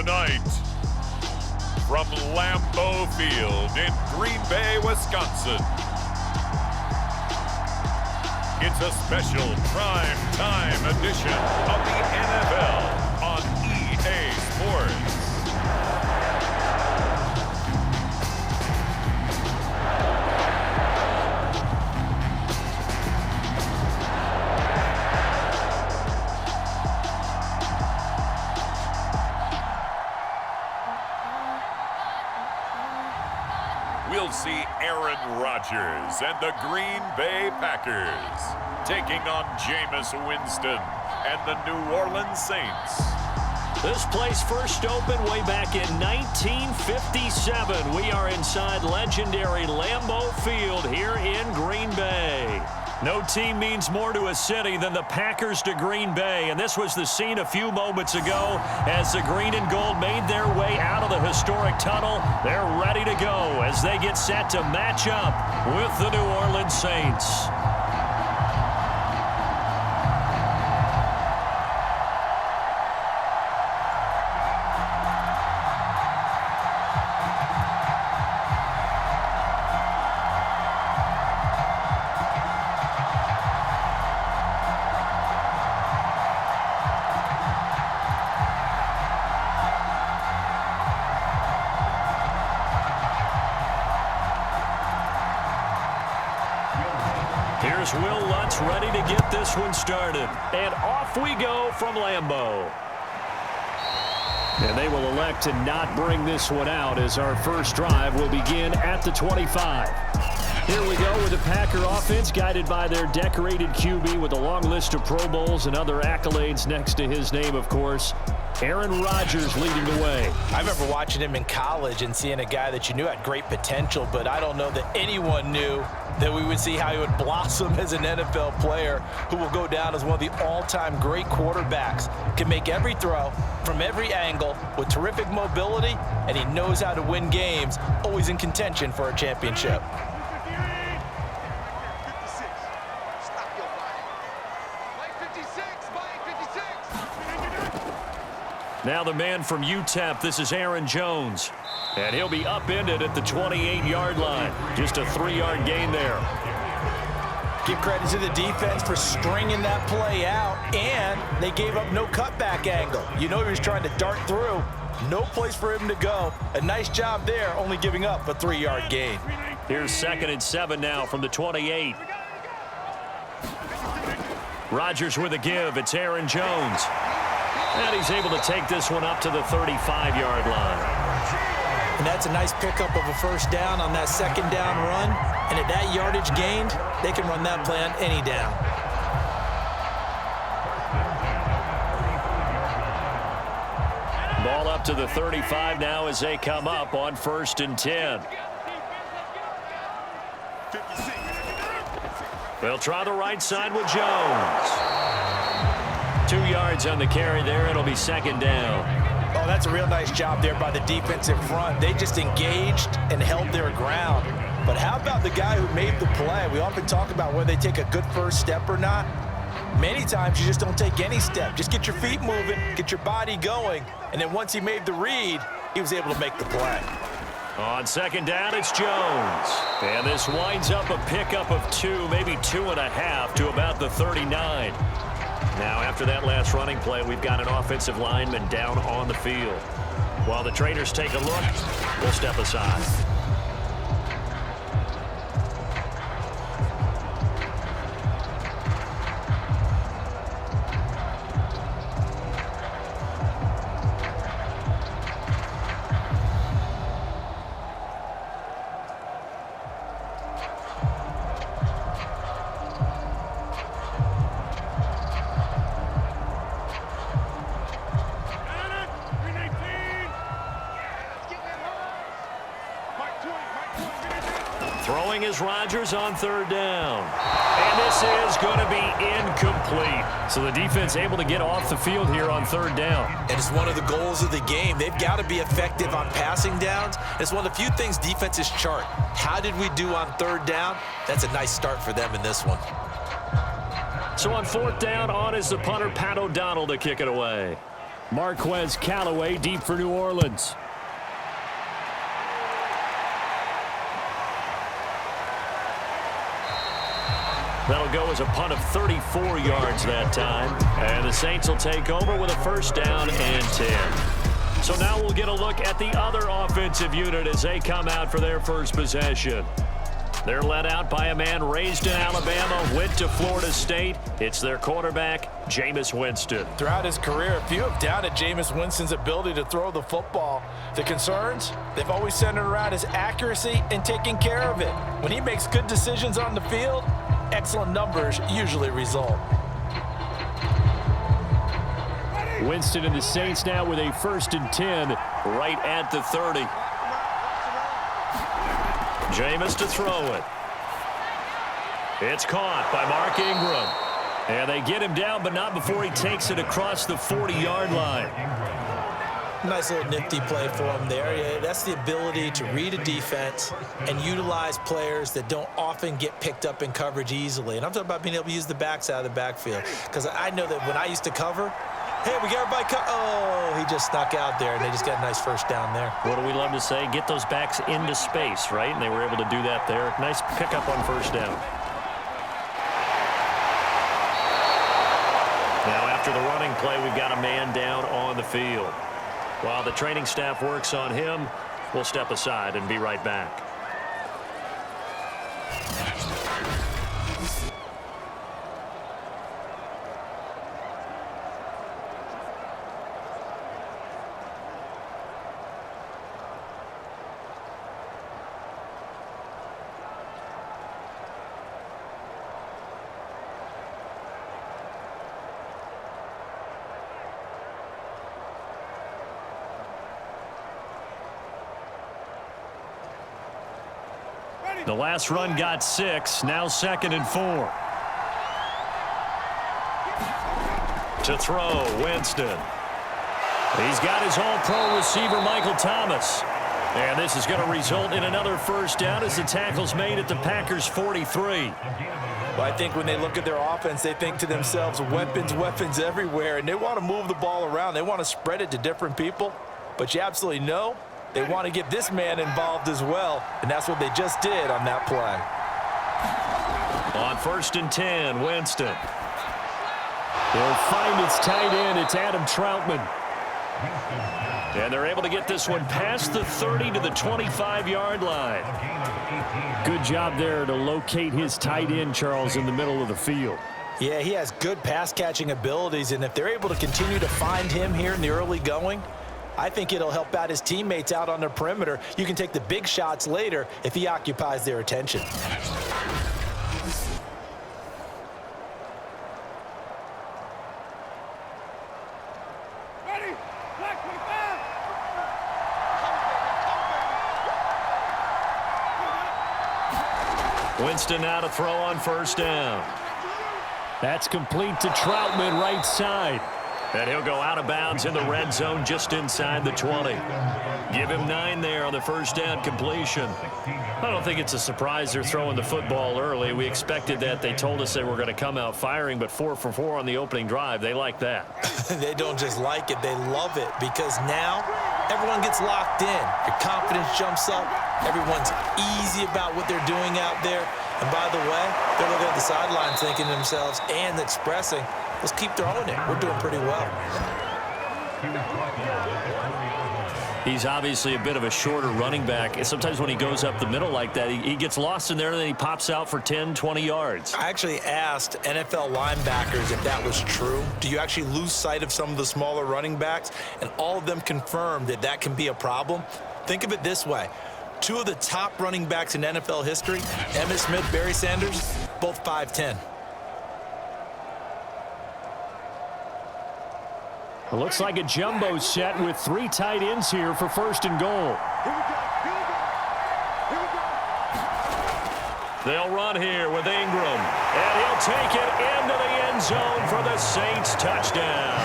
Tonight, from Lambeau Field in Green Bay, Wisconsin, it's a special prime time edition of the NFL on EA Sports. We'll see Aaron Rodgers and the Green Bay Packers taking on Jameis Winston and the New Orleans Saints. This place first opened way back in 1957. We are inside legendary Lambeau Field here in Green Bay. No team means more to a city than the Packers to Green Bay, and this was the scene a few moments ago as the green and gold made their way out of the historic tunnel. They're ready to go as they get set to match up with the New Orleans Saints. Here's Will Lutz ready to get this one started. And off we go from Lambeau. And they will elect to not bring this one out as our first drive will begin at the 25. Here we go with the Packer offense guided by their decorated QB with a long list of Pro Bowls and other accolades next to his name, of course. Aaron Rodgers leading the way. I remember watching him in college and seeing a guy that you knew had great potential, but I don't know that anyone knew that we would see how he would blossom as an NFL player who will go down as one of the all-time great quarterbacks. Can make every throw from every angle with terrific mobility, and he knows how to win games, always in contention for a championship. Now the man from UTEP, this is Aaron Jones. And he'll be upended at the 28-yard line. Just a 3-yard gain there. Give credit to the defense for stringing that play out, and they gave up no cutback angle. You know he was trying to dart through. No place for him to go. A nice job there, only giving up a 3-yard gain. Here's 2nd and 7 now from the 28. Rodgers with a give. It's Aaron Jones. And he's able to take this one up to the 35-yard line. And that's a nice pickup of a first down on that second down run. And at that yardage gained, they can run that play on any down. Ball up to the 35 now as they come up on 1st and 10. They'll try the right side with Jones. 2 yards on the carry there. It'll be 2nd down. Oh, that's a real nice job there by the defense in front. They just engaged and held their ground. But how about the guy who made the play? We often talk about whether they take a good first step or not. Many times you just don't take any step. Just get your feet moving, get your body going. And then once he made the read, he was able to make the play. On 2nd down, it's Jones. And this winds up a pickup of 2, maybe 2.5 to about the 39. Now, after that last running play, we've got an offensive lineman down on the field. While the trainers take a look, we'll step aside. Throwing is Rodgers on 3rd down. And this is going to be incomplete. So the defense able to get off the field here on 3rd down. And it's one of the goals of the game. They've got to be effective on passing downs. It's one of the few things defenses chart. How did we do on 3rd down? That's a nice start for them in this one. So on 4th down, on is the punter, Pat O'Donnell, to kick it away. Marquez Callaway deep for New Orleans. That'll go as a punt of 34 yards that time. And the Saints will take over with a first down and 10. So now we'll get a look at the other offensive unit as they come out for their first possession. They're led out by a man raised in Alabama, went to Florida State. It's their quarterback, Jameis Winston. Throughout his career, few have doubted Jameis Winston's ability to throw the football. The concerns, they've always centered around his accuracy and taking care of it. When he makes good decisions on the field, excellent numbers usually result. Winston and the Saints now with a 1st and 10 right at the 30. Jameis to throw it. It's caught by Mark Ingram. And they get him down, but not before he takes it across the 40-yard line. Nice little nifty play for him there. Yeah, that's the ability to read a defense and utilize players that don't often get picked up in coverage easily. And I'm talking about being able to use the backs out of the backfield. Because I know that when I used to cover, hey, we got everybody oh, he just snuck out there, and they just got a nice first down there. What do we love to say? Get those backs into space, right? And they were able to do that there. Nice pickup on first down. Now, after the running play, we've got a man down on the field. While the training staff works on him, we'll step aside and be right back. The last run got 6, now 2nd and 4. To throw, Winston. He's got his all-pro receiver, Michael Thomas. And this is going to result in another first down as the tackle's made at the Packers' 43. Well, I think when they look at their offense, they think to themselves, weapons everywhere, and they want to move the ball around. They want to spread it to different people. But you absolutely know they want to get this man involved as well, and that's what they just did on that play. On 1st and 10, Winston. They'll find its tight end. It's Adam Troutman. And they're able to get this one past the 30 to the 25-yard line. Good job there to locate his tight end, Charles, in the middle of the field. Yeah, he has good pass-catching abilities, and if they're able to continue to find him here in the early going, I think it'll help out his teammates out on the perimeter. You can take the big shots later if he occupies their attention. Winston now to throw on first down. That's complete to Troutman, right side. And he'll go out of bounds in the red zone just inside the 20. Give him 9 there on the first down completion. I don't think it's a surprise they're throwing the football early. We expected that. They told us they were going to come out firing, but 4 for 4 on the opening drive. They like that. They don't just like it, they love it, because now everyone gets locked in. Your confidence jumps up. Everyone's easy about what they're doing out there. And by the way, they're looking at the sidelines thinking to themselves and expressing, let's keep throwing it. We're doing pretty well. He's obviously a bit of a shorter running back. Sometimes when he goes up the middle like that, he gets lost in there, and then he pops out for 10, 20 yards. I actually asked NFL linebackers if that was true. Do you actually lose sight of some of the smaller running backs? And all of them confirmed that that can be a problem. Think of it this way. 2 of the top running backs in NFL history, Emmitt Smith, Barry Sanders, both 5'10". It looks like a jumbo set with 3 tight ends here for 1st and goal. They'll run here with Ingram, and he'll take it into the end zone for the Saints touchdown.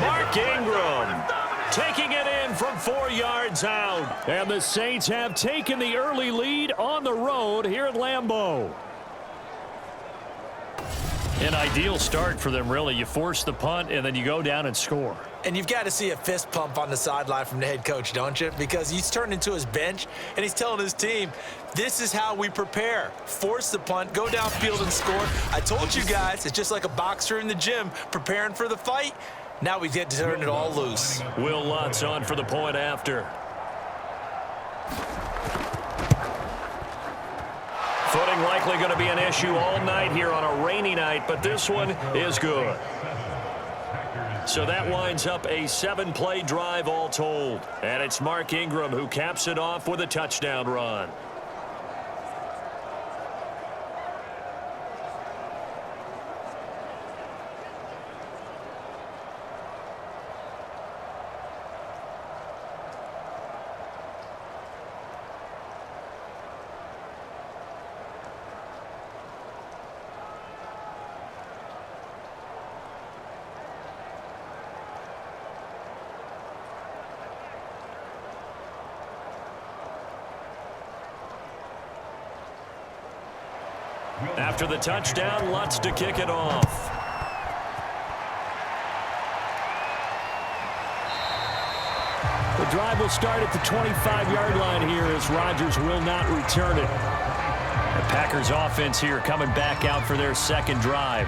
Mark Ingram taking it in from 4 yards out. And the Saints have taken the early lead on the road here at Lambeau. An ideal start for them, really. You force the punt, and then you go down and score. And you've got to see a fist pump on the sideline from the head coach, don't you? Because he's turned into his bench, and he's telling his team, this is how we prepare. Force the punt, go downfield and score. I told you guys, it's just like a boxer in the gym preparing for the fight. Now we get to turn it all loose. Will Lutz on for the point after. Footing likely going to be an issue all night here on a rainy night, but this one is good. So that winds up a 7-play drive all told. And it's Mark Ingram who caps it off with a touchdown run. After the touchdown, Lutz to kick it off. The drive will start at the 25-yard line here as Rodgers will not return it. The Packers offense here coming back out for their second drive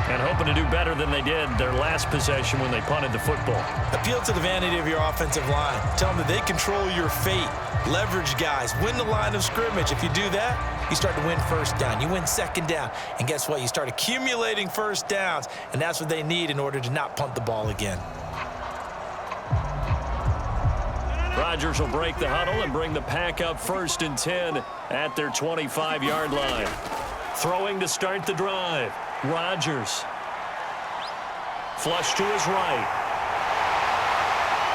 and hoping to do better than they did their last possession when they punted the football. Appeal to the vanity of your offensive line. Tell them that they control your fate. Leverage guys. Win the line of scrimmage. If you do that, you start to win first down. You win second down. And guess what? You start accumulating first downs. And that's what they need in order to not punt the ball again. Rodgers will break the huddle and bring the pack up 1st and 10 at their 25-yard line. Throwing to start the drive. Rodgers. Flush to his right.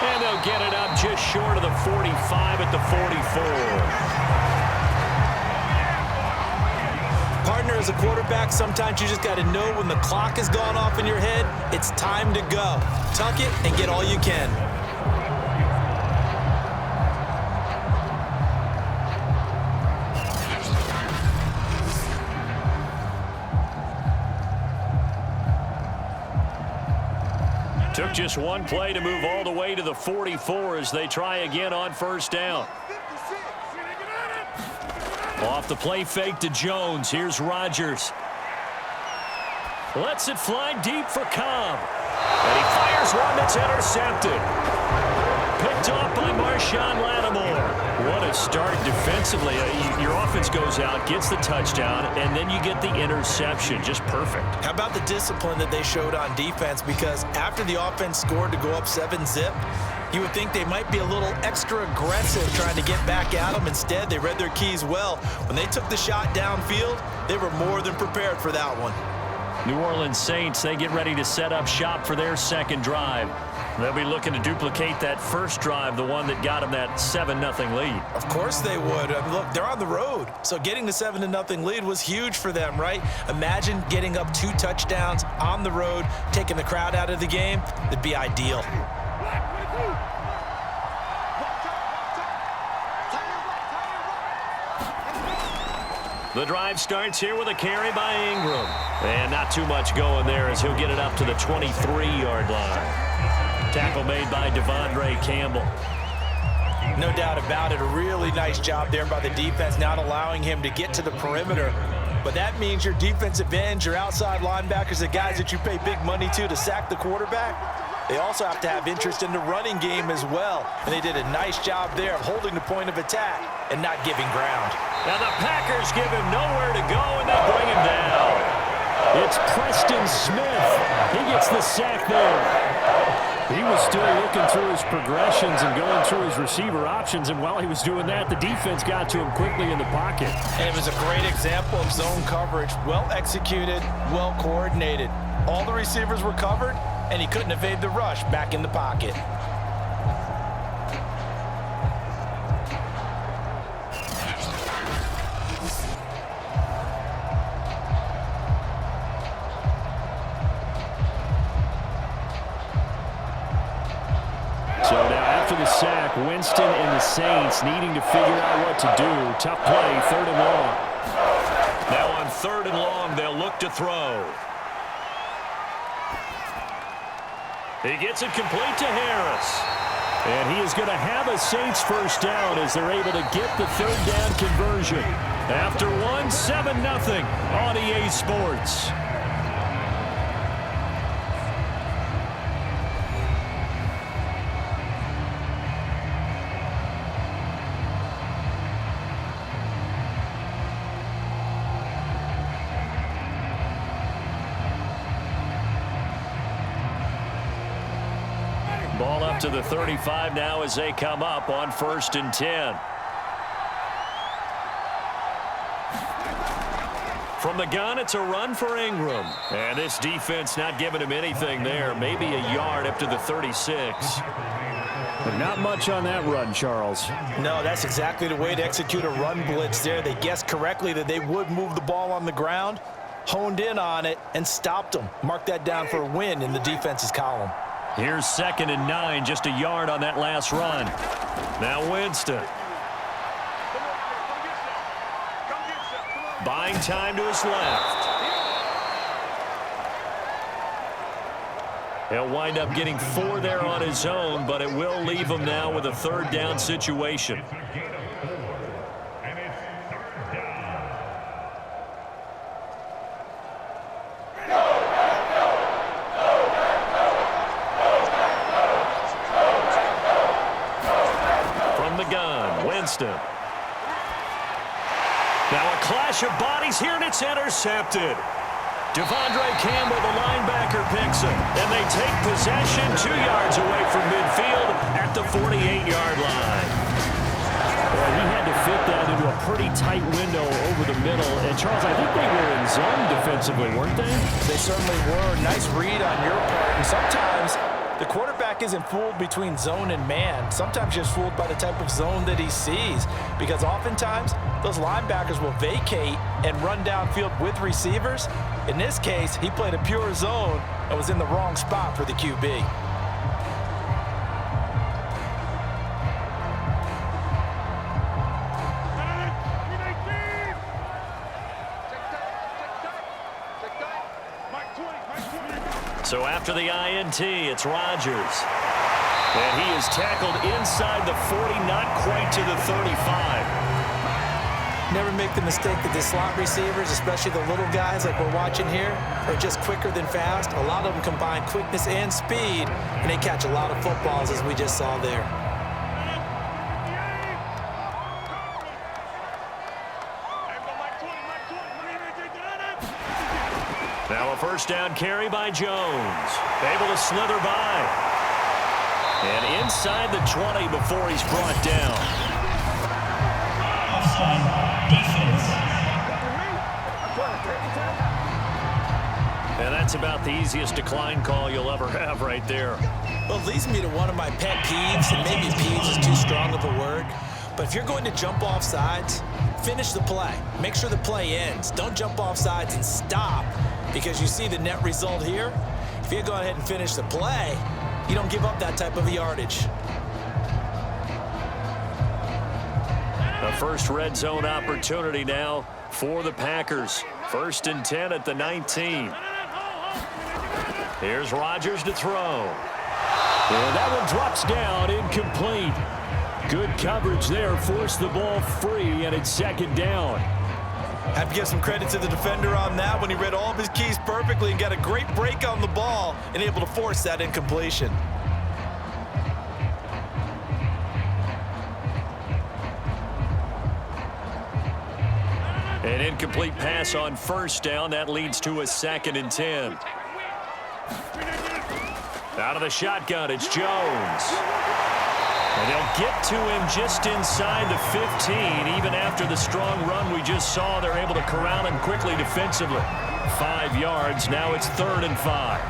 And they'll get it up just short of the 45 at the 44. Partner, as a quarterback, sometimes you just got to know when the clock has gone off in your head, it's time to go. Tuck it and get all you can. Took just one play to move all the way to the 44 as they try again on 1st down. Off the play fake to Jones. Here's Rodgers. Lets it fly deep for Cobb. And he fires one that's intercepted. Picked off by Marshawn Lattimore. What a start defensively. Your offense goes out, gets the touchdown, and then you get the interception. Just perfect. How about the discipline that they showed on defense? Because after the offense scored to go up 7-zip, you would think they might be a little extra aggressive trying to get back at them. Instead, they read their keys well. When they took the shot downfield, they were more than prepared for that one. New Orleans Saints, they get ready to set up shop for their second drive. They'll be looking to duplicate that first drive, the one that got them that 7-0 lead. Of course they would. Look, they're on the road, so getting the 7-0 lead was huge for them, right? Imagine getting up 2 touchdowns on the road, taking the crowd out of the game. It'd be ideal. The drive starts here with a carry by Ingram. And not too much going there as he'll get it up to the 23-yard line. Tackle made by Davante Campbell. No doubt about it. A really nice job there by the defense, not allowing him to get to the perimeter. But that means your defensive ends, your outside linebackers, the guys that you pay big money to sack the quarterback, they also have to have interest in the running game as well. And they did a nice job there of holding the point of attack and not giving ground. Now the Packers give him nowhere to go, and they bring him down. It's Preston Smith. He gets the sack there. He was still looking through his progressions and going through his receiver options, and while he was doing that, the defense got to him quickly in the pocket. And it was a great example of zone coverage. Well executed, well coordinated. All the receivers were covered, and he couldn't evade the rush back in the pocket. So now after the sack, Winston and the Saints needing to figure out what to do. Tough play, 3rd and long. Now on 3rd and long, they'll look to throw. He gets it complete to Harris. And he is going to have a Saints first down as they're able to get the third down conversion. After 7-0 on EA Sports. Ball up to the 35 now as they come up on 1st and 10. From the gun, it's a run for Ingram. And this defense not giving him anything there. Maybe a yard up to the 36. But not much on that run, Charles. No, that's exactly the way to execute a run blitz there. They guessed correctly that they would move the ball on the ground, honed in on it, and stopped them. Mark that down for a win in the defense's column. Here's 2nd and 9, just a yard on that last run. Now Winston. Buying time to his left. He'll wind up getting 4 there on his own, but it will leave him now with a third down situation. From the gun, Winston. Now a clash of bodies here, and it's intercepted. Devondre Campbell, the linebacker, picks it. And they take possession 2 yards away from midfield at the 48-yard line. Well, he had to fit that into a pretty tight window over the middle. And, Charles, I think they were in zone defensively, weren't they? They certainly were. Nice read on your part. And sometimes the quarterback isn't fooled between zone and man. Sometimes just fooled by the type of zone that he sees. Because oftentimes, those linebackers will vacate and run downfield with receivers. In this case, he played a pure zone and was in the wrong spot for the QB. So after the INT, it's Rodgers. And he is tackled inside the 40, not quite to the 35. Never make the mistake that the slot receivers, especially the little guys like we're watching here, are just quicker than fast. A lot of them combine quickness and speed, and they catch a lot of footballs, as we just saw there. Now a first down carry by Jones. Able to slither by. And inside the 20 before he's brought down. And that's about the easiest decline call you'll ever have right there. Well, it leads me to one of my pet peeves, and maybe peeves is too strong of a word. But if you're going to jump off sides, finish the play. Make sure the play ends. Don't jump off sides and stop, because you see the net result here. If you go ahead and finish the play, you don't give up that type of yardage. The first red zone opportunity now for the Packers. 1st and 10 at the 19. Here's Rodgers to throw. And that one drops down, incomplete. Good coverage there, forced the ball free, and it's 2nd down. Have to give some credit to the defender on that when he read all of his keys perfectly and got a great break on the ball and able to force that incompletion. An incomplete pass on 1st down. That leads to a 2nd and 10. Out of the shotgun, it's Jones. And they'll get to him just inside the 15. Even after the strong run we just saw, they're able to corral him quickly defensively. 5 yards. Now it's 3rd and 5.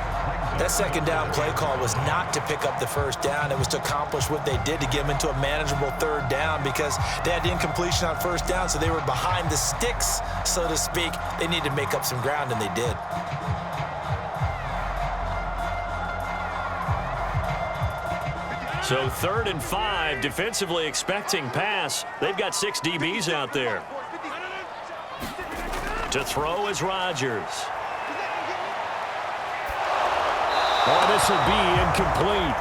That 2nd down play call was not to pick up the 1st down. It was to accomplish what they did to get them into a manageable 3rd down, because they had the incompletion on 1st down, so they were behind the sticks, so to speak. They needed to make up some ground, and they did. So 3rd and 5, defensively expecting pass. They've got 6 DBs out there. To throw is Rodgers. Oh, this will be incomplete.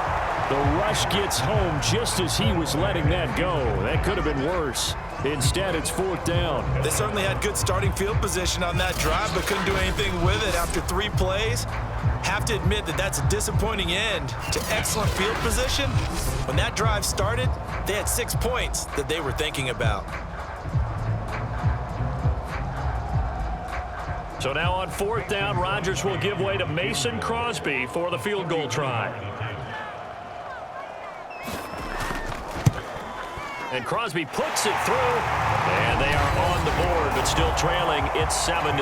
The rush gets home just as he was letting that go. That could have been worse. Instead, it's 4th down. They certainly had good starting field position on that drive, but couldn't do anything with it after 3 plays. Have to admit that that's a disappointing end to excellent field position. When that drive started, they had 6 points that they were thinking about. So now on 4th down, Rodgers will give way to Mason Crosby for the field goal try. And Crosby puts it through, and they are on the board, but still trailing. It's 7-3.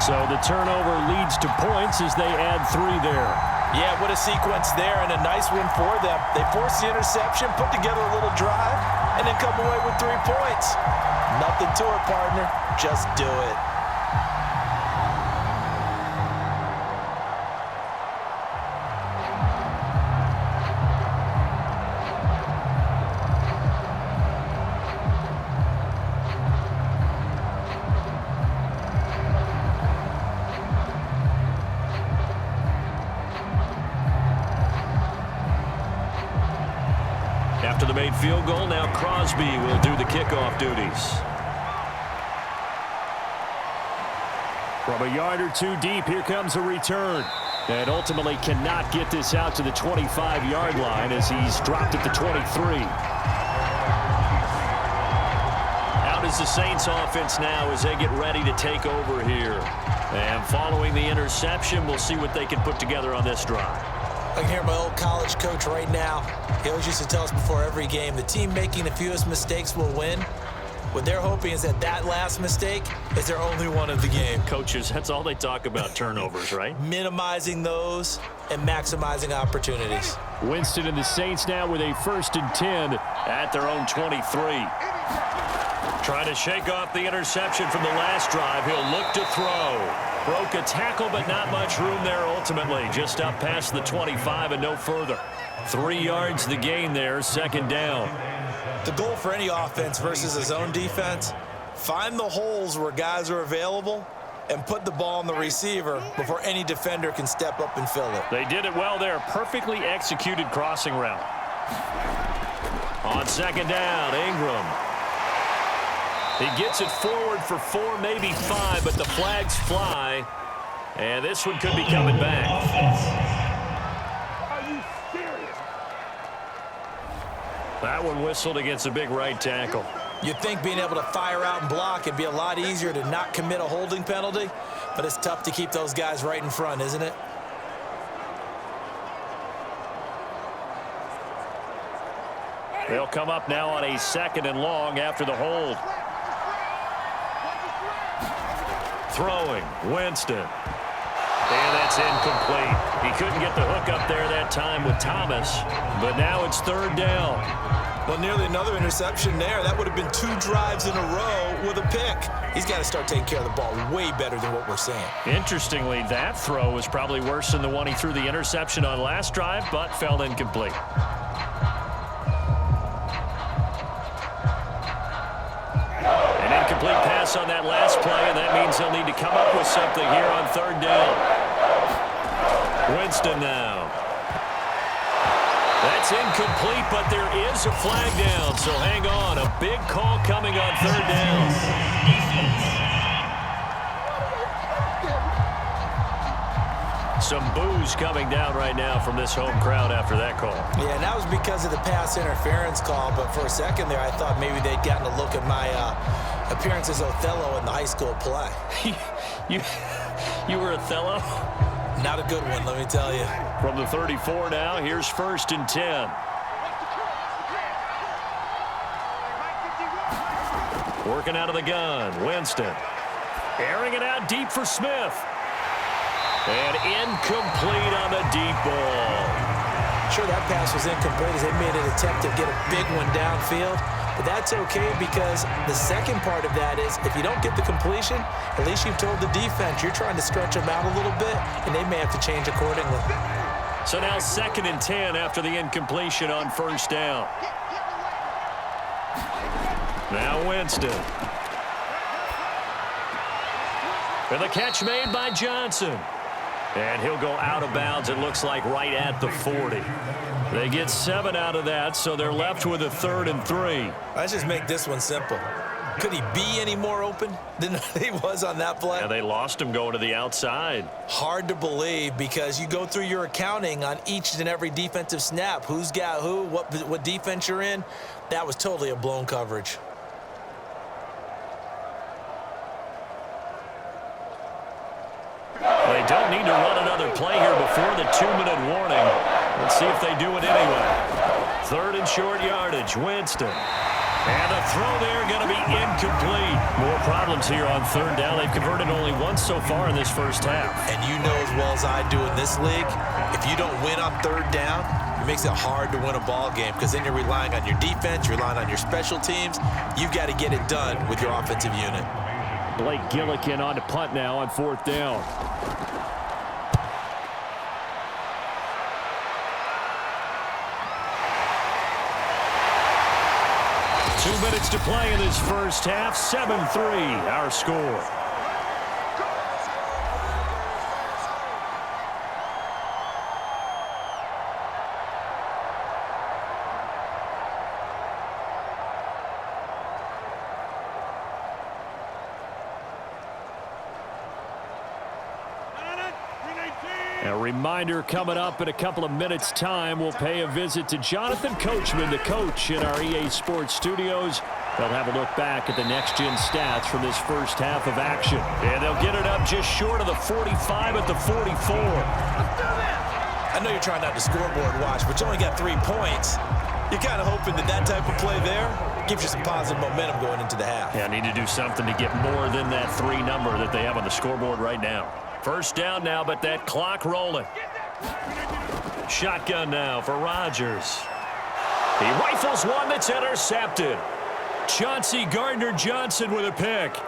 So the turnover leads to points as they add 3 there. Yeah, what a sequence there, and a nice one for them. They forced the interception, put together a little drive, and then come away with 3 points. Nothing to it, partner. Just do it. After the made field goal, now Crosby will do the kickoff duties. From a yard or 2 deep, here comes a return. And ultimately cannot get this out to the 25-yard line as he's dropped at the 23. Out is the Saints offense now as they get ready to take over here. And following the interception, we'll see what they can put together on this drive. I can hear my old college coach right now. He always used to tell us before every game, the team making the fewest mistakes will win. What they're hoping is that that last mistake is their only one of the game. Coaches, that's all they talk about, turnovers, right? Minimizing those and maximizing opportunities. Winston and the Saints now with a 1st and 10 at their own 23. Trying to shake off the interception from the last drive. He'll look to throw. Broke a tackle, but not much room there ultimately. Just up past the 25 and no further. 3 yards the gain there, 2nd down. The goal for any offense versus his own defense, find the holes where guys are available and put the ball on the receiver before any defender can step up and fill it. They did it well there. Perfectly executed crossing route. On 2nd down, Ingram. He gets it forward for 4, maybe 5, but the flags fly. And this one could be coming back. Are you serious? That one whistled against a big right tackle. You'd think being able to fire out and block it'd be a lot easier to not commit a holding penalty, but it's tough to keep those guys right in front, isn't it? They'll come up now on a 2nd and long after the hold. Throwing, Winston. And that's incomplete. He couldn't get the hook up there that time with Thomas, but now it's 3rd down. Well, nearly another interception there. That would have been 2 drives in a row with a pick. He's got to start taking care of the ball way better than what we're seeing. Interestingly, that throw was probably worse than the one he threw the interception on last drive, but fell incomplete. An incomplete pass on that last play, and that means they'll need to come up with something here on 3rd down. Winston now. That's incomplete, but there is a flag down, so hang on. A big call coming on 3rd down. Some boos coming down right now from this home crowd after that call. Yeah, and that was because of the pass interference call, but for a second there I thought maybe they'd gotten a look at my appearance as Othello in the high school play. You were Othello? Not a good one, let me tell you. From the 34 now, here's 1st and 10. Working out of the gun, Winston. Airing it out deep for Smith. And incomplete on the deep ball. Sure, that pass was incomplete as they made an attempt to get a big one downfield. But that's okay because the second part of that is if you don't get the completion, at least you've told the defense you're trying to stretch them out a little bit, and they may have to change accordingly. So now 2nd and 10 after the incompletion on 1st down. Now Winston. And the catch made by Johnson. And he'll go out of bounds, it looks like, right at the 40. They get 7 out of that, so they're left with a 3rd and 3. Let's just make this one simple. Could he be any more open than he was on that play? Yeah, they lost him going to the outside. Hard to believe because you go through your accounting on each and every defensive snap. Who's got who, what defense you're in. That was totally a blown coverage. They don't need to run another play here before the 2-minute warning. Let's see if they do it anyway. 3rd and short yardage, Winston. And the throw there going to be incomplete. More problems here on 3rd down. They've converted only once so far in this first half. And you know as well as I do in this league, if you don't win on 3rd down, it makes it hard to win a ball game because then you're relying on your defense, you're relying on your special teams. You've got to get it done with your offensive unit. Blake Gillikin on to punt now on 4th down. Minutes to play in this first half. 7-3 our score. A reminder coming up in a couple of minutes' time. We'll pay a visit to Jonathan Coachman, the coach in our EA Sports studios. They'll have a look back at the next-gen stats from this first half of action. And they'll get it up just short of the 45 at the 44. I know you're trying not to scoreboard watch, but you only got 3 points. You're kind of hoping that type of play there gives you some positive momentum going into the half. Yeah, need to do something to get more than that 3 number that they have on the scoreboard right now. First down now, but that clock rolling. Shotgun now for Rodgers. He rifles one that's intercepted. Chauncey Gardner-Johnson with a pick.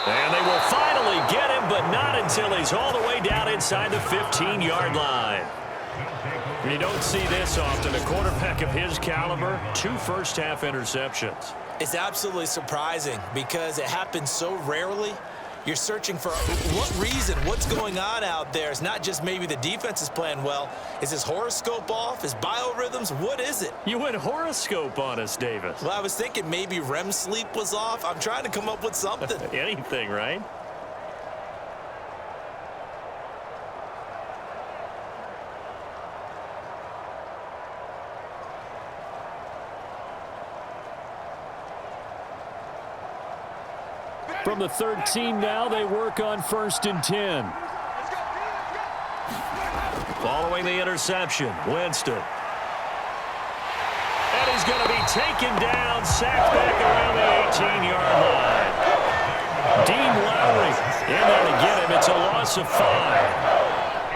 And they will finally get him, but not until he's all the way down inside the 15-yard line. You don't see this often. A quarterback of his caliber, 2 first-half interceptions. It's absolutely surprising because it happens so rarely. You're searching for what reason, what's going on out there. It's not just maybe the defense is playing well. Is his horoscope off? His biorhythms? What is it? You went horoscope on us, Davis. Well, I was thinking maybe REM sleep was off. I'm trying to come up with something. Anything, right? From the 13 now, they work on 1st and 10. Following the interception, Winston. And he's going to be taken down, sacked back around the 18-yard line. Dean Lowry in there to get him. It's a loss of 5.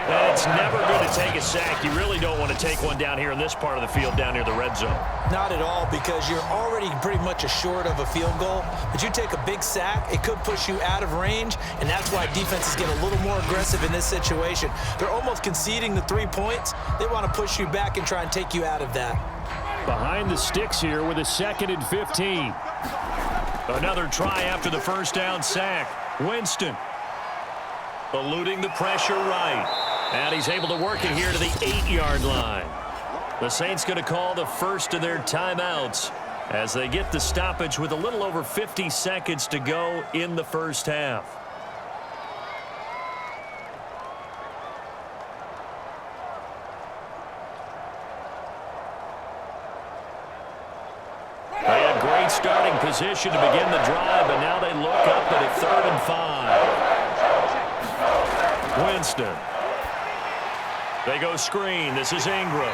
And it's never good to take a sack. You really don't want to take one down here in this part of the field, down near the red zone. Not at all, because you're already pretty much assured of a field goal. But you take a big sack, it could push you out of range, and that's why defenses get a little more aggressive in this situation. They're almost conceding the 3 points. They want to push you back and try and take you out of that. Behind the sticks here with a 2nd and 15. Another try after the first down sack. Winston eluding the pressure right. And he's able to work it here to the 8-yard line. The Saints going to call the first of their timeouts as they get the stoppage with a little over 50 seconds to go in the first half. They had great starting position to begin the drive, but now they look up at a 3rd and 5. Winston. They go screen. This is Ingram.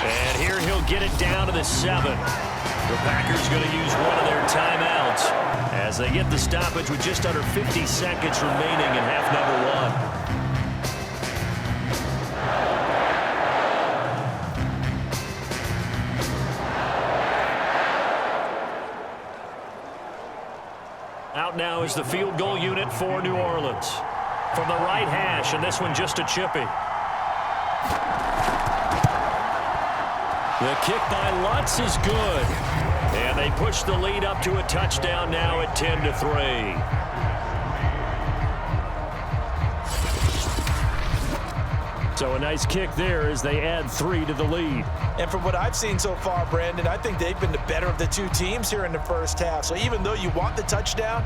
And here he'll get it down to the 7. The Packers going to use one of their timeouts as they get the stoppage with just under 50 seconds remaining in half number 1. Out now is the field goal unit for New Orleans. From the right hash, and this one just a chippy. The kick by Lutz is good. And they push the lead up to a touchdown now at 10-3. So a nice kick there as they add 3 to the lead. And from what I've seen so far, Brandon, I think they've been the better of the two teams here in the first half. So even though you want the touchdown,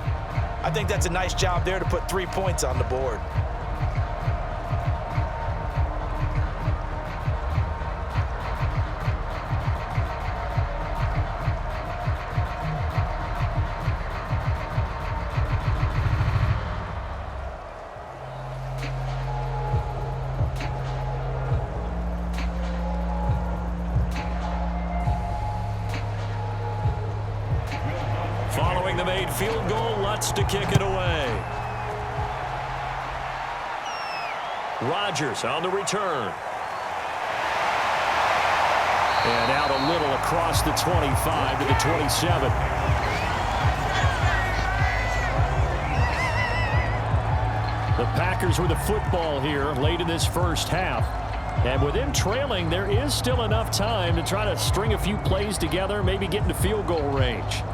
I think that's a nice job there to put 3 points on the board. Following the made field goal, Lutz to kick it away. Rodgers on the return. And out a little across the 25 to the 27. The Packers with the football here late in this first half. And with them trailing, there is still enough time to try to string a few plays together, maybe get into field goal range.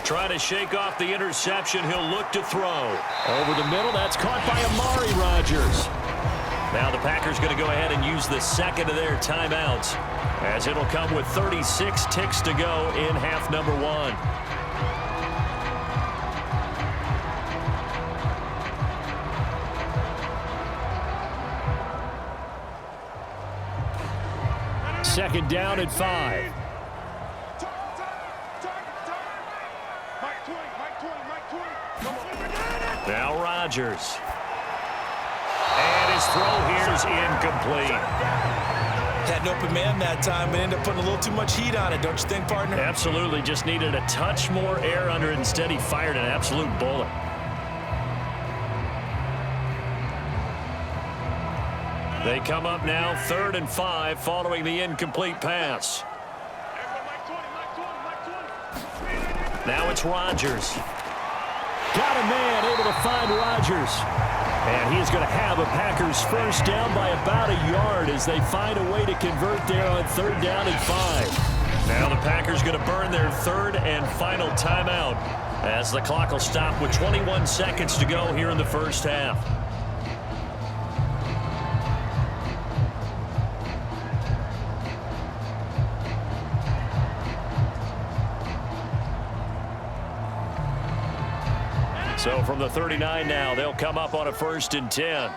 Trying to shake off the interception. He'll look to throw. Over the middle. That's caught by Amari Rodgers. Now the Packers going to go ahead and use the second of their timeouts, as it'll come with 36 ticks to go in half number 1. Second down at 5. Now Rodgers. And his throw here is incomplete. Had an open man that time, but ended up putting a little too much heat on it, don't you think, partner? Absolutely. Just needed a touch more air under it. Instead, he fired an absolute bullet. They come up now 3rd and 5 following the incomplete pass. Now it's Rodgers. Got a man able to find Rodgers. And he's going to have a Packers first down by about a yard as they find a way to convert there on 3rd down and 5. Now the Packers going to burn their 3rd and final timeout as the clock will stop with 21 seconds to go here in the first half. So from the 39 now, they'll come up on a 1st and 10.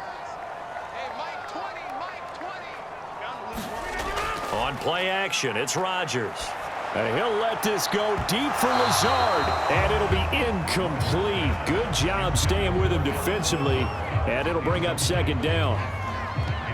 On play action, it's Rodgers. And he'll let this go deep for Lazard. And it'll be incomplete. Good job staying with him defensively. And it'll bring up 2nd down.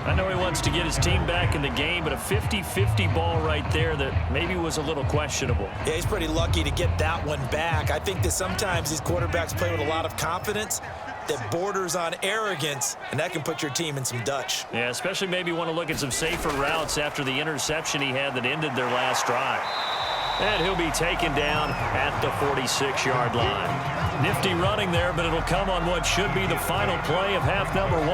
I know he wants to get his team back in the game, but a 50-50 ball right there that maybe was a little questionable. Yeah, he's pretty lucky to get that one back. I think that sometimes these quarterbacks play with a lot of confidence that borders on arrogance, and that can put your team in some Dutch. Yeah, especially maybe want to look at some safer routes after the interception he had that ended their last drive. And he'll be taken down at the 46-yard line. Nifty running there, but it'll come on what should be the final play of half number 1.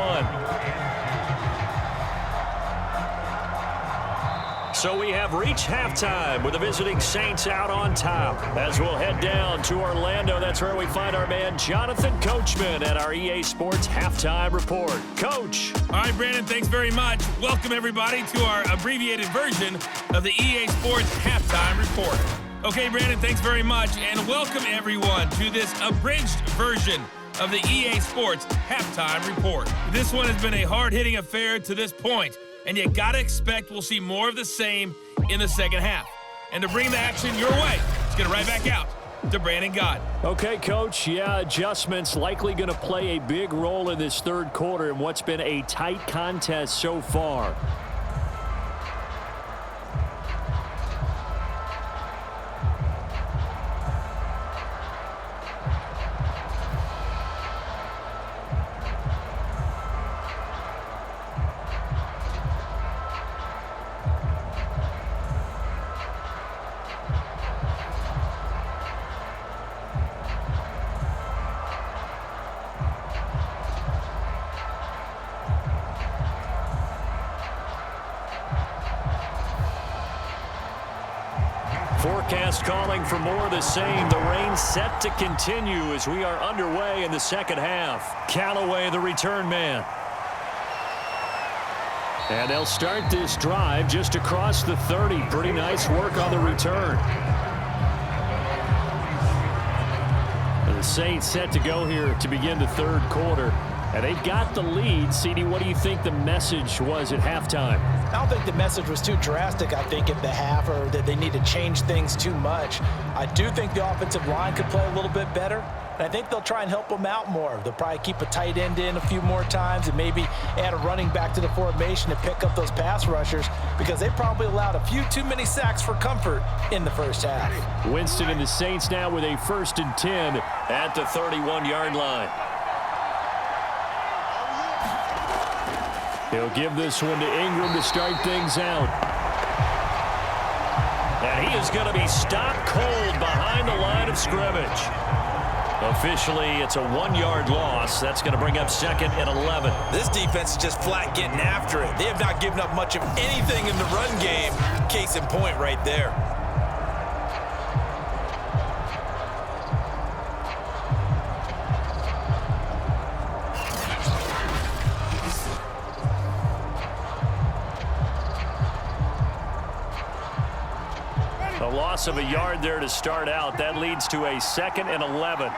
So we have reached halftime with the visiting Saints out on top. As we'll head down to Orlando, that's where we find our man Jonathan Coachman at our EA Sports Halftime Report. Coach. All right, Brandon, thanks very much. Welcome, everybody, to our abbreviated version of the EA Sports Halftime Report. Okay, Brandon, thanks very much, and welcome, everyone, to this abridged version of the EA Sports Halftime Report. This one has been a hard-hitting affair to this point, and you gotta expect we'll see more of the same in the second half. And to bring the action your way, let's get it right back out to Brandon Gott. Okay, Coach. Yeah, adjustments likely going to play a big role in this 3rd quarter in what's been a tight contest so far. forecast calling for more of the same. The rain set to continue as we are underway in the second half. Callaway, the return man. And they'll start this drive just across the 30. Pretty nice work on the return. The Saints set to go here to begin the third quarter. And they've got the lead. CD, what do you think the message was at halftime? I don't think the message was too drastic, I think, at the half, or that they need to change things too much. I do think the offensive line could play a little bit better, and I think they'll try and help them out more. They'll probably keep a tight end in a few more times and maybe add a running back to the formation to pick up those pass rushers, because they probably allowed a few too many sacks for comfort in the first half. Winston and the Saints now with a 1st and 10 at the 31-yard line. He'll give this one to Ingram to start things out. And he is going to be stopped cold behind the line of scrimmage. Officially, it's a 1-yard loss. That's going to bring up 2nd and 11. This defense is just flat getting after it. They have not given up much of anything in the run game. Case in point right there. A loss of a yard there to start out. That leads to a 2nd and 11.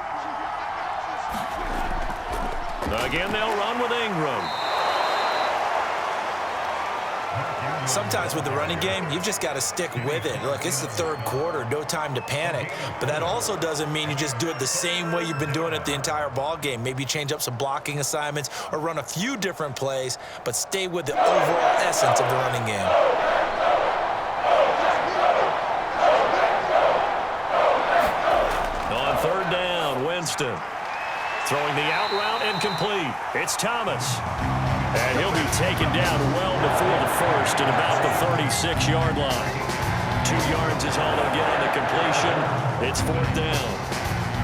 Again, they'll run with Ingram. Sometimes with the running game, you've just got to stick with it. Look, it's the third quarter, no time to panic. But that also doesn't mean you just do it the same way you've been doing it the entire ball game. Maybe change up some blocking assignments or run a few different plays, but stay with the overall essence of the running game. On 3rd down, Winston. Throwing the out route incomplete. It's Thomas. And he'll be taken down well before the first at about the 36-yard line. 2 yards is all they'll get on the completion. It's 4th down.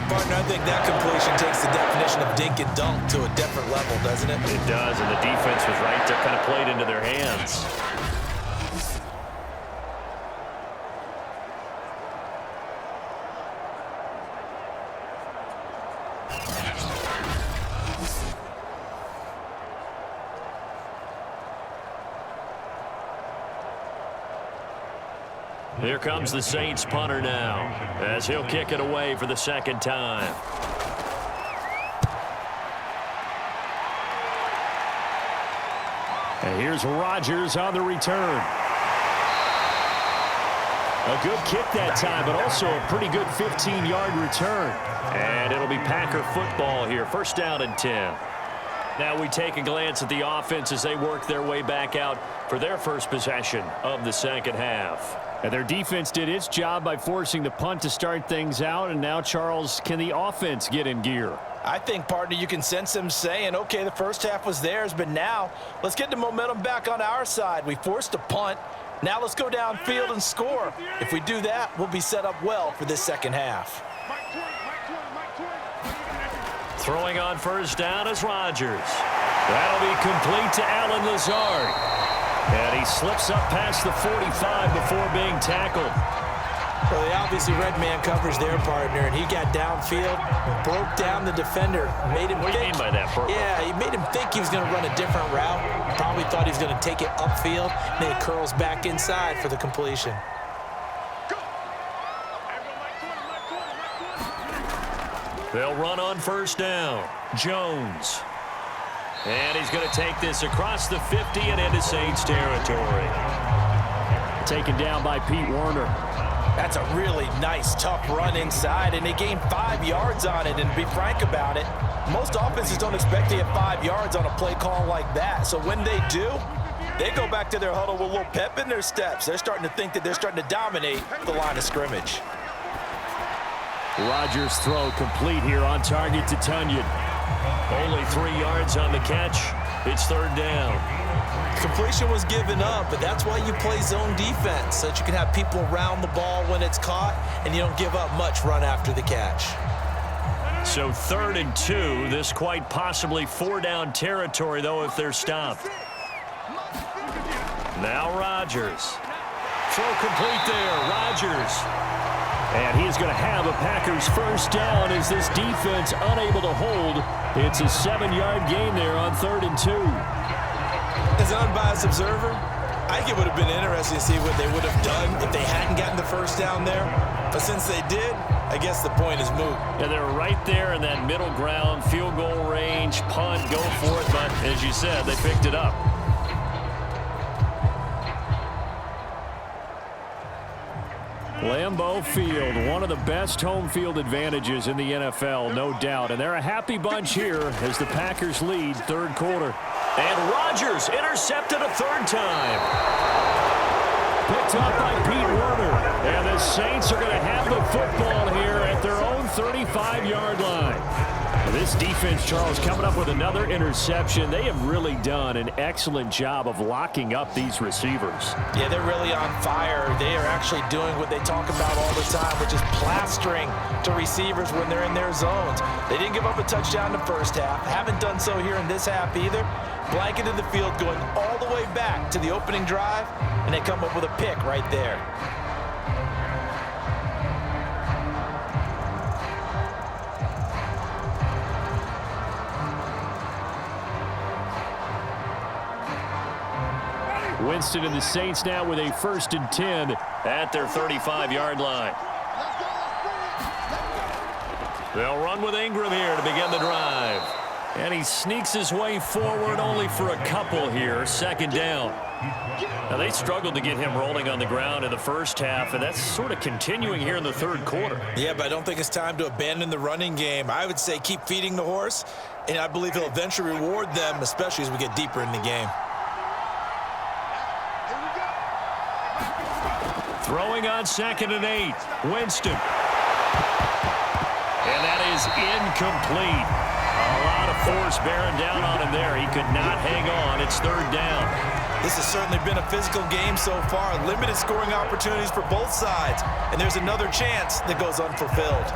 Partner, I think that completion takes the definition of dink and dunk to a different level, doesn't it? It does, and the defense was right there, kind of played into their hands. Here comes the Saints punter now, as he'll kick it away for the 2nd time. And here's Rodgers on the return. A good kick that time, but also a pretty good 15-yard return. And it'll be Packer football here, 1st down and 10. Now we take a glance at the offense as they work their way back out for their first possession of the second half. And their defense did its job by forcing the punt to start things out. And now, Charles, can the offense get in gear? I think, partner, you can sense them saying, okay, the first half was theirs, but now let's get the momentum back on our side. We forced a punt. Now let's go downfield and score. If we do that, we'll be set up well for this second half. Throwing on 1st down is Rodgers. That'll be complete to Allen Lazard. And he slips up past the 45 before being tackled. Well, they obviously red man covers their partner, and he got downfield, broke down the defender, made him What do you mean by that, Purple? Yeah, he made him think he was going to run a different route. Probably thought he was going to take it upfield, and then it curls back inside for the completion. They'll run on 1st down. Jones. And he's going to take this across the 50 and into Saints territory. Taken down by Pete Werner. That's a really nice, tough run inside, and they gained 5 yards on it. And to be frank about it, most offenses don't expect to get 5 yards on a play call like that. So when they do, they go back to their huddle with a little pep in their steps. They're starting to think that they're starting to dominate the line of scrimmage. Rodgers' throw complete here on target to Tunyon. Only 3 yards on the catch. It's 3rd down. Completion was given up, but that's why you play zone defense, so that you can have people around the ball when it's caught, and you don't give up much run after the catch. So 3rd and 2. This quite possibly 4-down territory, though, if they're stopped. Now Rodgers. Throw complete there. Rodgers. And he's going to have a Packers first down as this defense unable to hold. It's a 7-yard gain there on 3rd and 2. As an unbiased observer, I think it would have been interesting to see what they would have done if they hadn't gotten the first down there. But since they did, I guess the point is moot. Yeah, they're right there in that middle ground, field goal range, punt, go for it. But as you said, they picked it up. Lambeau Field, one of the best home field advantages in the NFL, no doubt. And they're a happy bunch here as the Packers lead 3rd quarter. And Rodgers intercepted a 3rd time. Picked up by Pete Werner. And the Saints are going to have the football here at their own 35-yard line. This defense, Charles, coming up with another interception. They have really done an excellent job of locking up these receivers. Yeah, they're really on fire. They are actually doing what they talk about all the time, which is plastering to receivers when they're in their zones. They didn't give up a touchdown in the first half. Haven't done so here in this half either. Blanketed the field going all the way back to the opening drive, and they come up with a pick right there. Winston and the Saints now with a 1st and 10 at their 35-yard line. They'll run with Ingram here to begin the drive. And he sneaks his way forward only for a couple here. 2nd down. Now, they struggled to get him rolling on the ground in the first half, and that's sort of continuing here in the 3rd quarter. Yeah, but I don't think it's time to abandon the running game. I would say keep feeding the horse, and I believe he'll eventually reward them, especially as we get deeper in the game. Throwing on 2nd and 8. Winston. And that is incomplete. A lot of force bearing down on him there. He could not hang on. It's 3rd down. This has certainly been a physical game so far. Limited scoring opportunities for both sides. And there's another chance that goes unfulfilled.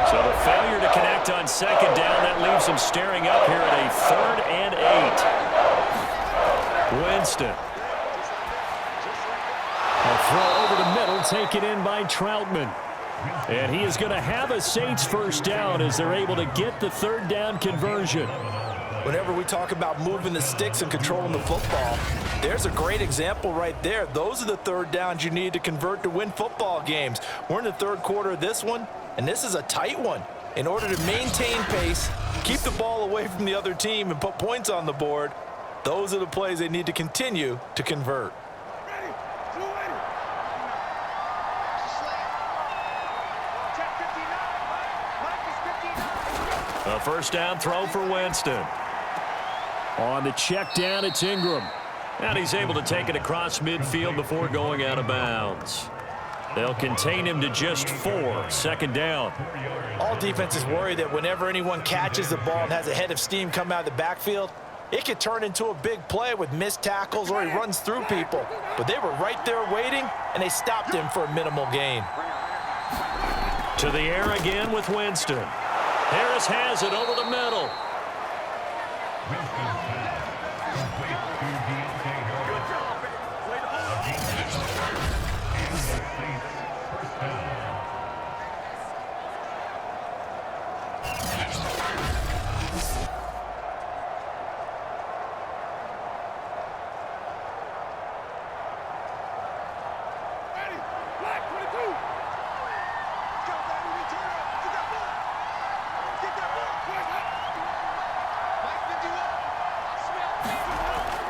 So the failure to connect on 2nd down, that leaves him staring up here at a 3rd and 8. Winston. A throw over the middle, taken in by Troutman. And he is going to have a Saints first down as they're able to get the 3rd down conversion. Whenever we talk about moving the sticks and controlling the football, there's a great example right there. Those are the 3rd downs you need to convert to win football games. We're in the 3rd quarter of this one, and this is a tight one. In order to maintain pace, keep the ball away from the other team, and put points on the board, those are the plays they need to continue to convert. A first down throw for Winston. On the check down, it's Ingram. And he's able to take it across midfield before going out of bounds. They'll contain him to just 4. 2nd down. All defenses worry that whenever anyone catches the ball and has a head of steam come out of the backfield, it could turn into a big play with missed tackles or he runs through people. But they were right there waiting, and they stopped him for a minimal gain. To the air again with Winston. Harris has it over the middle.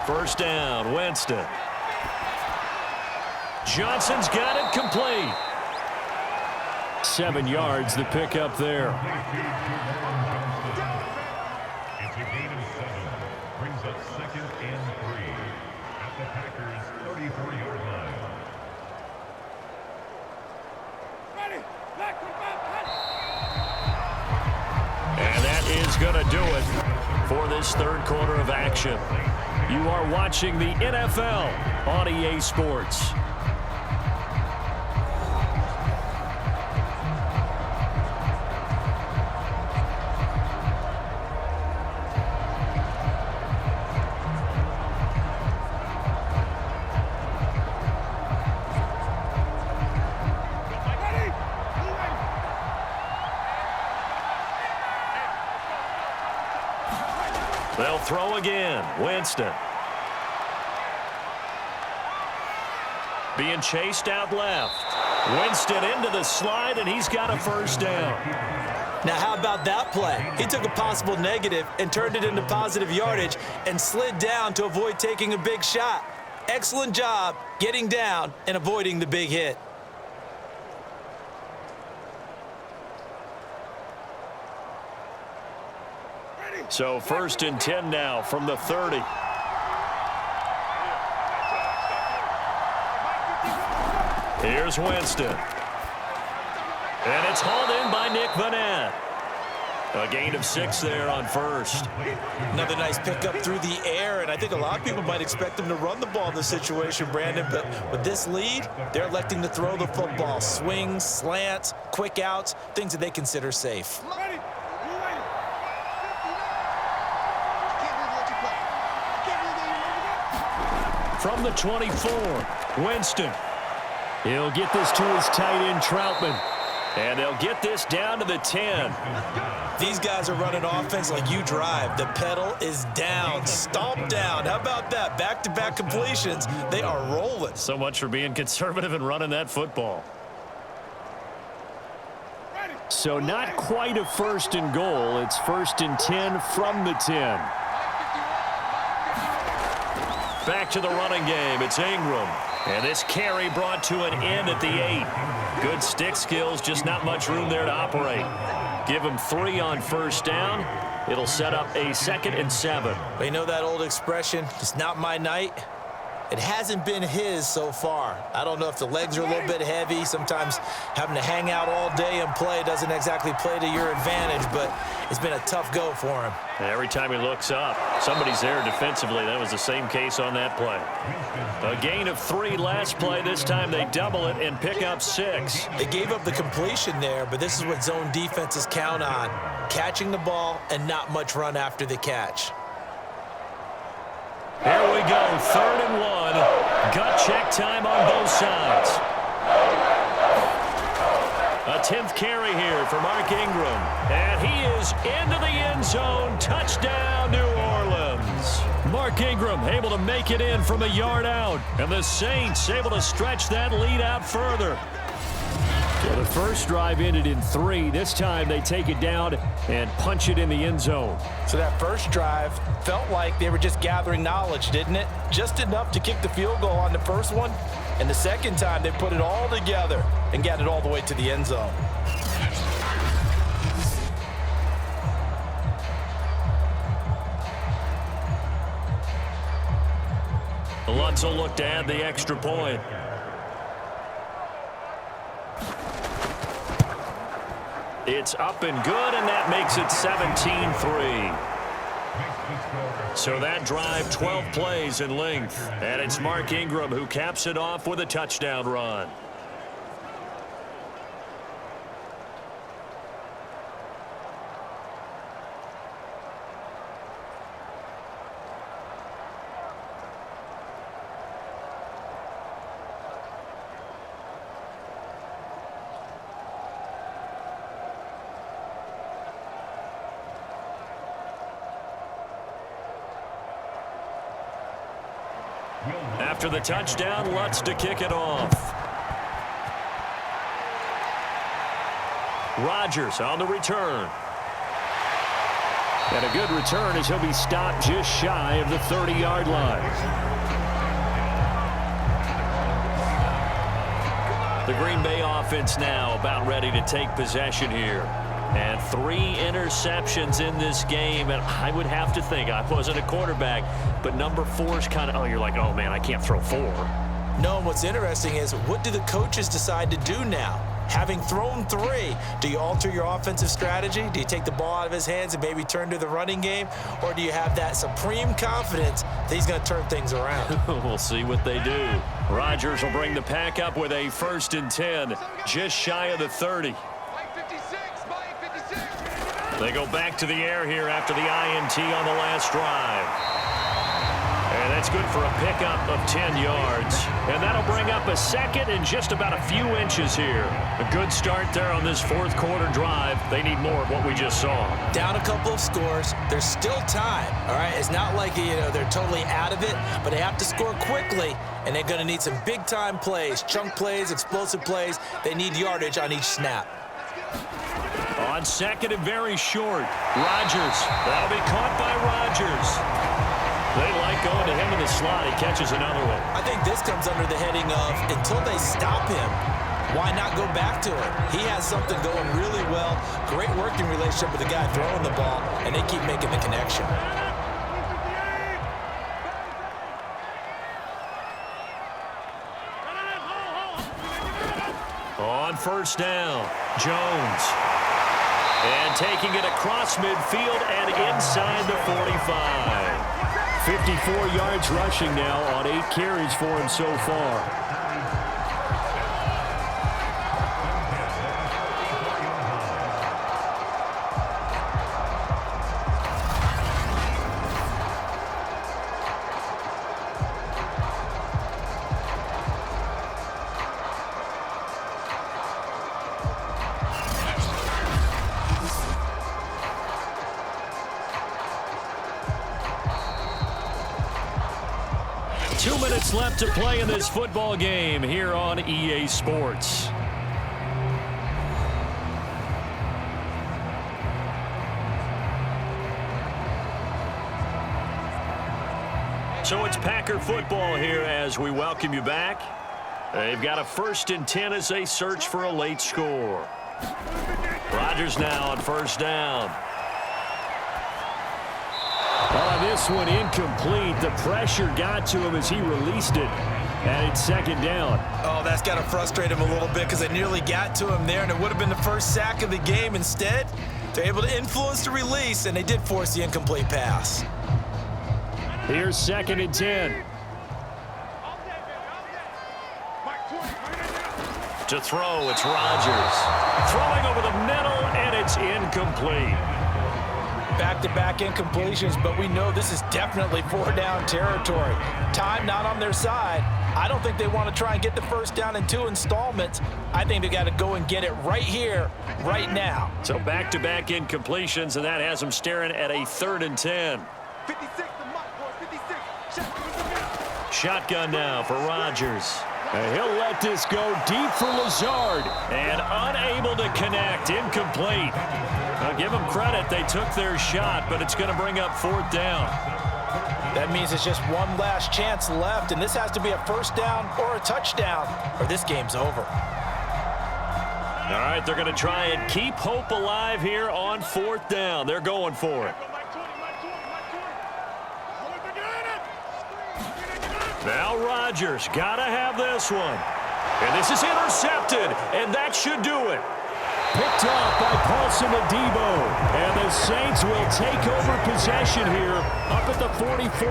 First down, Winston. Johnson's got it complete. 7 yards, the pickup there. It's a gain of 7. Brings up 2nd and 3 at the Packers' 34-yard line. And that is going to do it for this 3rd quarter of action. You are watching the NFL on EA Sports. They'll throw again. Winston. Being chased out left. Winston into the slide, and he's got a first down. Now, how about that play? He took a possible negative and turned it into positive yardage and slid down to avoid taking a big shot. Excellent job getting down and avoiding the big hit. So 1st and 10 now from the 30. Here's Winston. And it's hauled in by Nick Vanette. A gain of 6 there on first. Another nice pickup through the air, and I think a lot of people might expect them to run the ball in this situation, Brandon, but with this lead, they're electing to throw the football. Swings, slants, quick outs, things that they consider safe. From the 24, Winston. He'll get this to his tight end, Troutman. And they'll get this down to the 10. These guys are running offense like you drive. The pedal is down, stomp down. How about that? Back-to-back completions. They are rolling. So much for being conservative and running that football. So not quite a 1st and goal. It's 1st and 10 from the 10. Back to the running game. It's Ingram. And this carry brought to an end at the 8. Good stick skills, just not much room there to operate. Give him 3 on first down. It'll set up a 2nd and 7. But you know that old expression, it's not my night? It hasn't been his so far. I don't know if the legs are a little bit heavy. Sometimes having to hang out all day and play doesn't exactly play to your advantage, but it's been a tough go for him. Every time he looks up, somebody's there defensively. That was the same case on that play. A gain of 3 last play. This time they double it and pick up 6. They gave up the completion there, but this is what zone defenses count on. Catching the ball and not much run after the catch. Here we go, 3rd and 1. Gut check time on both sides. A 10th carry here for Mark Ingram. And he is into the end zone. Touchdown, New Orleans. Mark Ingram able to make it in from a yard out. And the Saints able to stretch that lead out further. So the first drive ended in 3. This time they take it down and punch it in the end zone. So that first drive felt like they were just gathering knowledge, didn't it? Just enough to kick the field goal on the first one. And the second time they put it all together and got it all the way to the end zone. Lutz will look to add the extra point. It's up and good, and that makes it 17-3. So that drive, 12 plays in length. And it's Mark Ingram who caps it off with a touchdown run. After the touchdown, Lutz to kick it off. Rodgers on the return. And a good return as he'll be stopped just shy of the 30-yard line. The Green Bay offense now about ready to take possession here. And 3 interceptions in this game, and I would have to think, I wasn't a quarterback, but number 4 is kind of, oh, you're like, oh, man, I can't throw 4. No, and what's interesting is, what do the coaches decide to do now? Having thrown 3, do you alter your offensive strategy? Do you take the ball out of his hands and maybe turn to the running game? Or do you have that supreme confidence that he's going to turn things around? We'll see what they do. Rodgers will bring the pack up with a 1st and 10, just shy of the 30. They go back to the air here after the INT on the last drive. And that's good for a pickup of 10 yards. And that'll bring up a second and just about a few inches here. A good start there on this fourth quarter drive. They need more of what we just saw. Down a couple of scores. There's still time, all right? It's not like, they're totally out of it, but they have to score quickly, and they're going to need some big-time plays, chunk plays, explosive plays. They need yardage on each snap. On second and very short, Rodgers. That'll be caught by Rodgers. They like going to him in the slot. He catches another one. I think this comes under the heading of until they stop him, why not go back to it? He has something going really well, great working relationship with the guy throwing the ball, and they keep making the connection. On first down, Jones. And taking it across midfield and inside the 45. 54 yards rushing now on 8 carries for him so far. 2 minutes left to play in this football game here on EA Sports. So it's Packer football here as we welcome you back. They've got a 1st and 10 as they search for a late score. Rodgers now on first down. On this one, incomplete. The pressure got to him as he released it. And it's 2nd down. Oh, that's got to frustrate him a little bit because they nearly got to him there, and it would have been the first sack of the game. Instead, they're able to influence the release, and they did force the incomplete pass. Here's 2nd and 10. To throw, it's Rodgers. Throwing over the middle, and it's incomplete. Back-to-back incompletions, but we know this is definitely 4-down territory. Time not on their side. I don't think they want to try and get the first down in 2 installments. I think they got to go and get it right here, right now. So back-to-back incompletions, and that has them staring at a 3rd and 10. 56, the mark, boy, 56. Shotgun now for Rodgers. And he'll let this go deep for Lazard. And unable to connect, incomplete. I'll give them credit. They took their shot, but it's going to bring up 4th down. That means it's just one last chance left, and this has to be a first down or a touchdown, or this game's over. All right, they're going to try and keep hope alive here on 4th down. They're going for it. Now Rodgers, got to have this one. And this is intercepted, and that should do it. Picked off by Paulson Adebo. And the Saints will take over possession here up at the 44.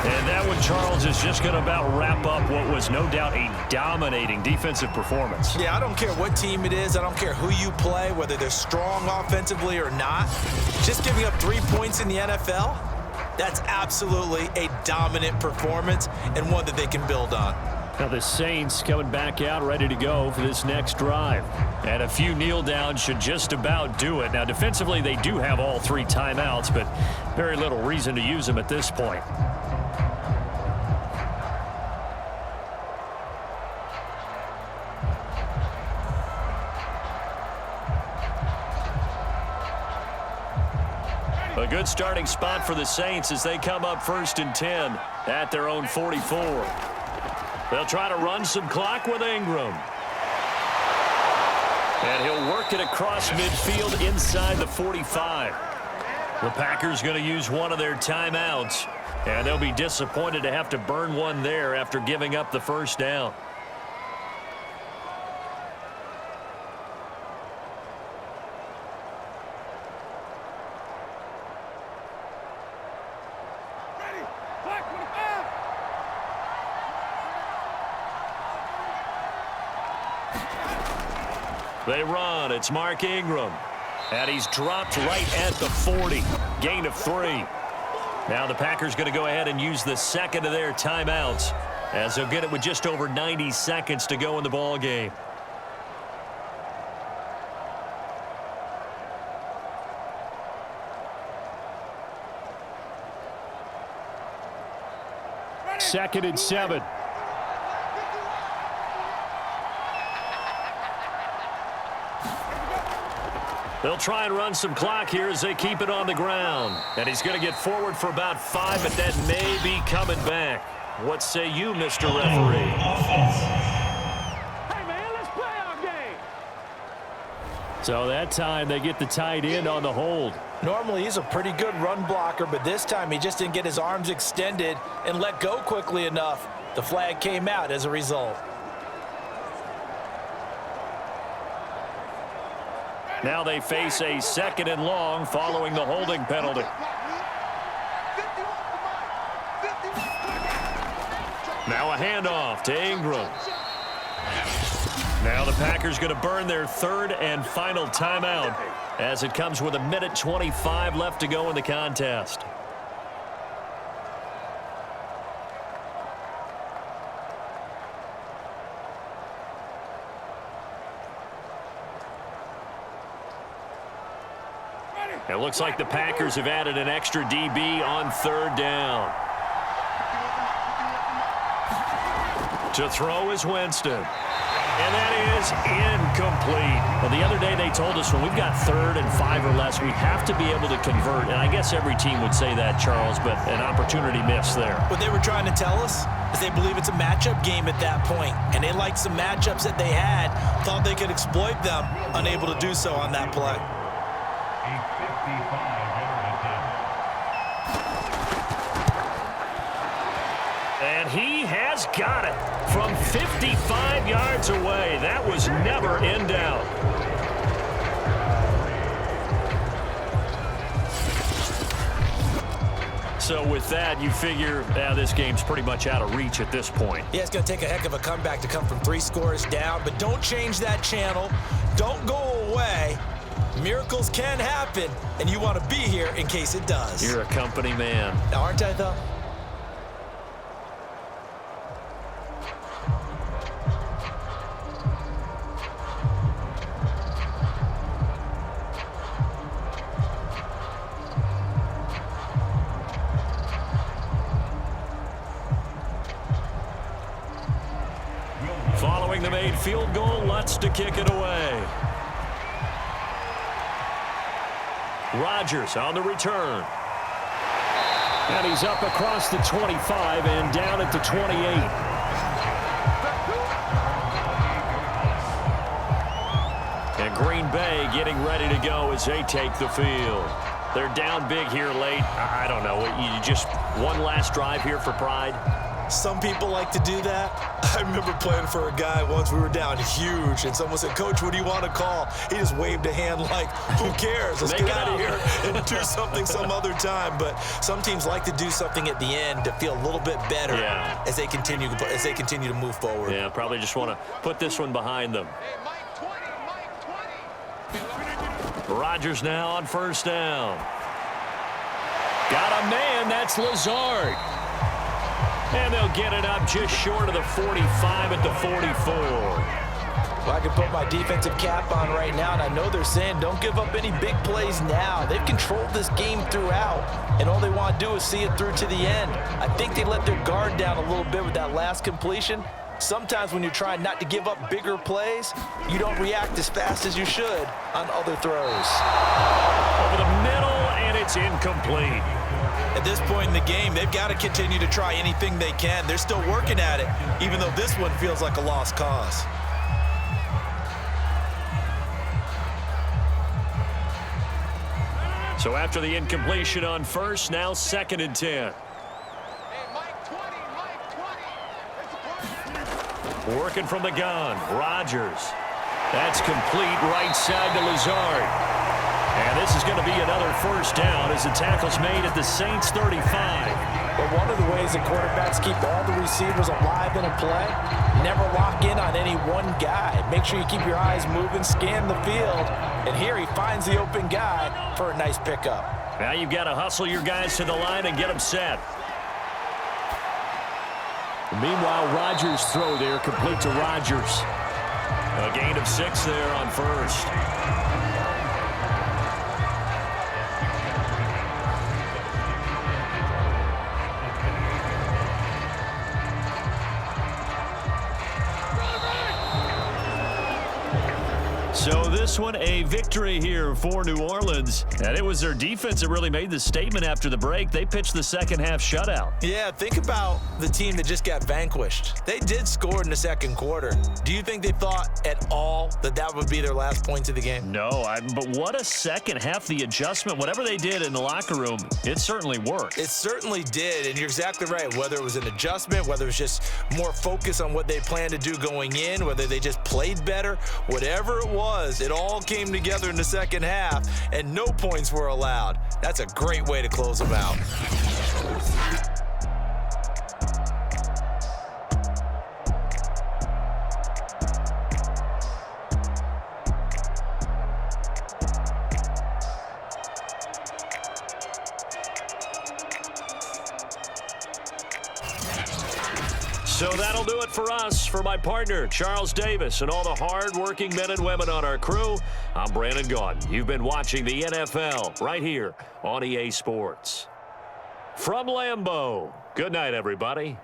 And that one, Charles, is just going to about wrap up what was no doubt a dominating defensive performance. Yeah, I don't care what team it is. I don't care who you play, whether they're strong offensively or not. Just giving up 3 points in the NFL, that's absolutely a dominant performance and one that they can build on. Now the Saints coming back out ready to go for this next drive. And a few kneel downs should just about do it. Now defensively they do have all 3 timeouts, but very little reason to use them at this point. A good starting spot for the Saints as they come up 1st and 10 at their own 44. They'll try to run some clock with Ingram. And he'll work it across midfield inside the 45. The Packers going to use one of their timeouts. And they'll be disappointed to have to burn one there after giving up the first down. They run. It's Mark Ingram. And he's dropped right at the 40. Gain of 3. Now the Packers going to go ahead and use the second of their timeouts, as they'll get it with just over 90 seconds to go in the ball game. Second and 7. They'll try and run some clock here as they keep it on the ground. And he's going to get forward for about 5, but that may be coming back. What say you, Mr. Referee? Hey, man, let's play our game. So that time they get the tight end on the hold. Normally he's a pretty good run blocker, but this time he just didn't get his arms extended and let go quickly enough. The flag came out as a result. Now they face a second and long following the holding penalty. Now a handoff to Ingram. Now the Packers going to burn their third and final timeout as it comes with 1:25 left to go in the contest. It looks like the Packers have added an extra DB on third down. To throw is Winston. And that is incomplete. Well, the other day they told us when we've got 3rd and 5 or less, we have to be able to convert. And I guess every team would say that, Charles, but an opportunity missed there. What they were trying to tell us is they believe it's a matchup game at that point. And they liked some matchups that they had, thought they could exploit them, unable to do so on that play. A 55-yard attempt. And he has got it from 55 yards away. That was never in doubt. So with that, you figure this game's pretty much out of reach at this point. Yeah, it's going to take a heck of a comeback to come from 3 scores down, but don't change that channel. Don't go away. Miracles can happen, and you want to be here in case it does. You're a company man. Aren't I, though? Following the made field goal, Lutz to kick it away. Rodgers on the return. And he's up across the 25 and down at the 28. And Green Bay getting ready to go as they take the field. They're down big here late. I don't know. You just one last drive here for pride. Some people like to do that. I remember playing for a guy once. We were down huge, and someone said, "Coach, what do you want to call?" He just waved a hand like, who cares? Let's get out of here and do something some other time. But some teams like to do something at the end to feel a little bit better as they continue to move forward. Yeah, probably just want to put this one behind them. Rodgers now on first down. Got a man. That's Lazard. And they'll get it up just short of the 45 at the 44. Well, I can put my defensive cap on right now, and I know they're saying don't give up any big plays now. They've controlled this game throughout, and all they want to do is see it through to the end. I think they let their guard down a little bit with that last completion. Sometimes when you're trying not to give up bigger plays, you don't react as fast as you should on other throws. Over the middle, and it's incomplete. At this point in the game, they've got to continue to try anything they can. They're still working at it, even though this one feels like a lost cause. So after the incompletion on first, now 2nd and 10. Working from the gun, Rodgers. That's complete right side to Lazard. And this is going to be another first down as the tackle's made at the Saints 35. But one of the ways that quarterbacks keep all the receivers alive in a play, never lock in on any one guy. Make sure you keep your eyes moving, scan the field. And here he finds the open guy for a nice pickup. Now you've got to hustle your guys to the line and get them set. Meanwhile, Rodgers' throw there, complete to Rodgers. A gain of 6 there on first. So this one a victory here for New Orleans. And it was their defense that really made the statement after the break. They pitched the second half shutout. Yeah, think about the team that just got vanquished. They did score in the second quarter. Do you think they thought at all that that would be their last points of the game? No, but what a second half. The adjustment, whatever they did in the locker room, it certainly worked. It certainly did, and you're exactly right. Whether it was an adjustment, whether it was just more focus on what they planned to do going in, whether they just played better, whatever it was, it all came together in the second half, and no points were allowed. That's a great way to close them out. So that'll do it for us. For my partner, Charles Davis, and all the hard-working men and women on our crew, I'm Brandon Gaudin. You've been watching the NFL right here on EA Sports. From Lambeau, good night, everybody.